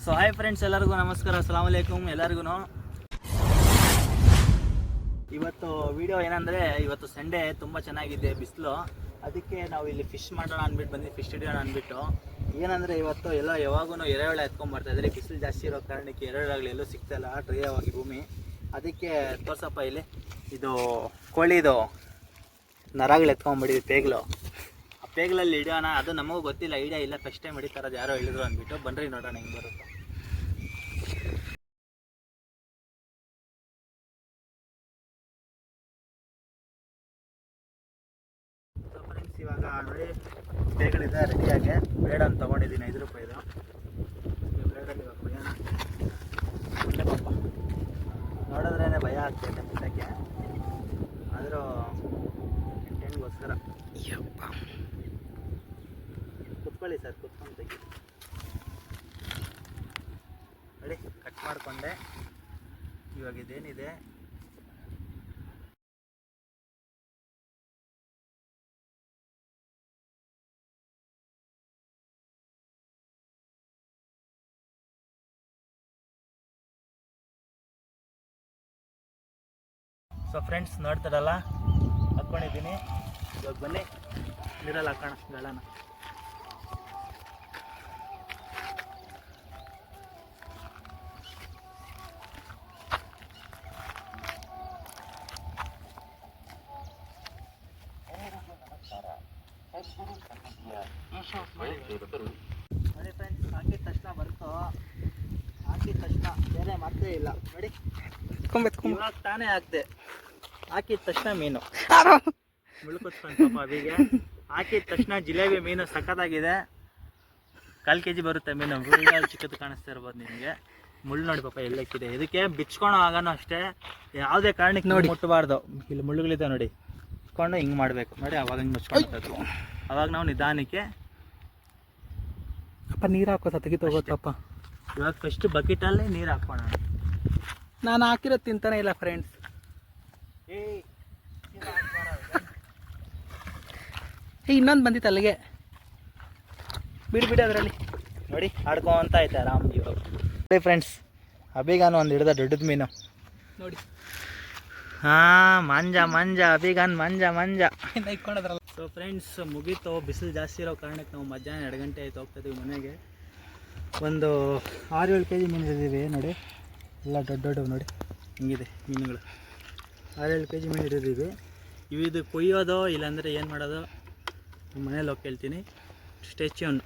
So hi friends, ಎಲ್ಲರಿಗೂ ನಮಸ್ಕಾರ, ಅಸ್ಸಲಾಮು ಅಲೈಕುಮ್ ಎಲ್ಲರಿಗೂ. ಇವತ್ತು ವಿಡಿಯೋ ಏನಂದರೆ, ಇವತ್ತು ಸಂಡೇ ತುಂಬ ಚೆನ್ನಾಗಿದೆ ಬಿಸಿಲು. ಅದಕ್ಕೆ ನಾವು ಇಲ್ಲಿ ಫಿಶ್ ಮಾಡೋಣ ಅಂದ್ಬಿಟ್ಟು ಬಂದು ಫಿಶ್ ಹಿಡಿಯೋಣ ಅಂದ್ಬಿಟ್ಟು. ಏನಂದರೆ ಇವತ್ತು ಎಲ್ಲ ಯಾವಾಗೂ ಎರೆಹುಳ ಎತ್ಕೊಂಡ್ಬರ್ತಾಯಿದ್ರೆ, ಬಿಸಿಲು ಜಾಸ್ತಿ ಇರೋ ಕಾರಣಕ್ಕೆ ಎರೆಹುಳಗಳು ಎಲ್ಲೂ ಸಿಗ್ತಾಯಿಲ್ಲ ಡ್ರೈ ಆಗಿ ಭೂಮಿ. ಅದಕ್ಕೆ ತೋರ್ಸಪ್ಪ ಇಲ್ಲಿ ಇದು ಕೋಳಿದು ನರಗಳು ಎತ್ಕೊಂಡ್ಬಿಟ್ಟಿದ್ವಿ, ಪೇಗ್ಲು. ಆ ಪೇಗ್ಲಲ್ಲಿ ಹಿಡಿಯೋಣ, ಅದು ನಮಗೂ ಗೊತ್ತಿಲ್ಲ, ಐಡಿಯಾ ಇಲ್ಲ, ಫಸ್ಟ್ ಟೈಮ್ ಹಿಡಿತಾರದು ಯಾರೋ ಹೇಳಿದ್ರು ಅಂದ್ಬಿಟ್ಟು. ಬನ್ರಿ ನೋಡೋಣ ಹೆಂಗೆ ಬರುತ್ತೆ. ಸೊ ಫ್ರೆಂಡ್ಸ್, ಇವಾಗ ನೋಡಿ ಪೇಗಳಿದೆ ರೆಡಿಯಾಗಿ. ಬ್ಲೇಡ್ ಅಂತ ತೊಗೊಂಡಿದ್ದೀನಿ, 5 ರೂಪಾಯಿದು. ಬ್ಲೇಡಲ್ಲಿ ಇವಾಗ ಕೊಯ್ಯೋಣ. ಒಳ್ಳೆ ಪಾಪ ನೋಡಿದ್ರೇ ಭಯ ಆಗ್ತೈತೆ ಮುಟ್ಟಕ್ಕೆ, ಆದರೂ ಕಂಟೆಂಟ್ಗೋಸ್ಕರ. ಕುತ್ಕೊಳ್ಳಿ ಸರ್, ಕುತ್ಕೊಂಡು ತೆಗಿ. ನೋಡಿ ಕಟ್ ಮಾಡಿಕೊಂಡೆ. ಇವಾಗ ಇದೇನಿದೆ ಸೊ ಫ್ರೆಂಡ್ಸ್, ನೋಡ್ತಾರಲ್ಲ ಹಾಕ್ಕೊಂಡಿದ್ದೀನಿ. ಇವಾಗ ಬನ್ನಿ ನೀರಲ್ಲಿ ಹಾಕೋಣ ಗಾಳನ. ನೋಡಿ ಫ್ರೆಂಡ್ಸ್, ಹಾಕಿದ ತಕ್ಷಣ ಬಂತು. ಹಾಕಿದ ತಕ್ಷಣ ಬೇರೆ ಮತ್ತೆ ಇಲ್ಲ. ನೋಡಿ ಇವಾಗ ತಾನೇ ಹಾಕ್ದೆ. ಹಾಕಿದ ತಕ್ಷಣ ಮೀನು ಮುಳ್ಕೊತ್ಕೊಂಡು ಪಾಪ ಅವಿಗೆ. ಹಾಕಿದ ತಕ್ಷಣ ಜಿಲೇಬಿ ಮೀನು ಸಖತ್ತಾಗಿದೆ. 1/4 kg ಬರುತ್ತೆ ಮೀನು. ವಿಡಿಯೋದಲ್ಲಿ ಚಿಕ್ಕದು ಕಾಣಿಸ್ತಾ ಇರ್ಬೋದು ನಿಮಗೆ. ಮುಳ್ಳು ನೋಡಿ ಪಾಪ ಎಲ್ಲಕ್ಕಿದೆ. ಇದಕ್ಕೆ ಬಿಚ್ಕೊಳೋ ಆಗೋನು ಅಷ್ಟೇ, ಯಾವುದೇ ಕಾರಣಕ್ಕೆ ನೋಡಿ ಮುಟ್ಟಬಾರ್ದು. ಇಲ್ಲಿ ಮುಳ್ಳುಗಳಿದೆ ನೋಡಿ, ಇಟ್ಕೊಂಡು ಹಿಂಗೆ ಮಾಡಬೇಕು ನೋಡಿ. ಅವಾಗ ಹಿಂಗೆ ಮುಚ್ಕೊಂಡು ಅವಾಗ ನಾವು ನಿಧಾನಕ್ಕೆ ಅಪ್ಪ ನೀರು ಹಾಕೋತ ತೆಗಿತೋಗೋತ್ತಪ್ಪ. ಇವಾಗ ಫಸ್ಟ್ ಬಕೆಟಲ್ಲಿ ನೀರು ಹಾಕೋಣ. ನಾನು ಹಾಕಿರೋದು ತಿಂತಾನೆ ಇಲ್ಲ ಫ್ರೆಂಡ್ಸ್. ಇನ್ನೊಂದು ಬಂದಿತ್ತು ಅಲ್ಲಿಗೆ, ಬಿಡಿ ಅದರಲ್ಲಿ ನೋಡಿ ಆಡ್ಕೊಂತ ಐತೆ ಆರಾಮ್. ಇವಾಗ ನೋಡಿ ಫ್ರೆಂಡ್ಸ್, ಅಭಿಗಾನು ಒಂದು ಹಿಡ್ದ ದೊಡ್ಡದ ಮೀನು ನೋಡಿ. ಮಂಜ ಅಭಿಗಾನ್ ಮಂಜ ಇಟ್ಕೊಂಡ್ರಲ್ಲ. ಸೊ ಫ್ರೆಂಡ್ಸ್, ಮುಗೀತು. ಬಿಸಿಲು ಜಾಸ್ತಿ ಇರೋ ಕಾರಣಕ್ಕೆ ನಾವು ಮಧ್ಯಾಹ್ನ 2 ಗಂಟೆ ಆಯ್ತು ಹೋಗ್ತಾಯಿದ್ದೀವಿ ಮನೆಗೆ. ಒಂದು 6-7 kg ಮೀನು ಹಿಡಿದೀವಿ ನೋಡಿ. ಎಲ್ಲ ದೊಡ್ಡವು ನೋಡಿ, ಹಿಂಗಿದೆ ಮೀನುಗಳು. 6-7 kg ಮೀನು ಹಿಡಿದೀವಿ. ಇದು ಕೊಯ್ಯೋದು ಇಲ್ಲಾಂದರೆ ಏನು ಮಾಡೋದು ಮನೇಲಿ ಹೋಗಿ ಕೇಳ್ತೀನಿ. Stay tune.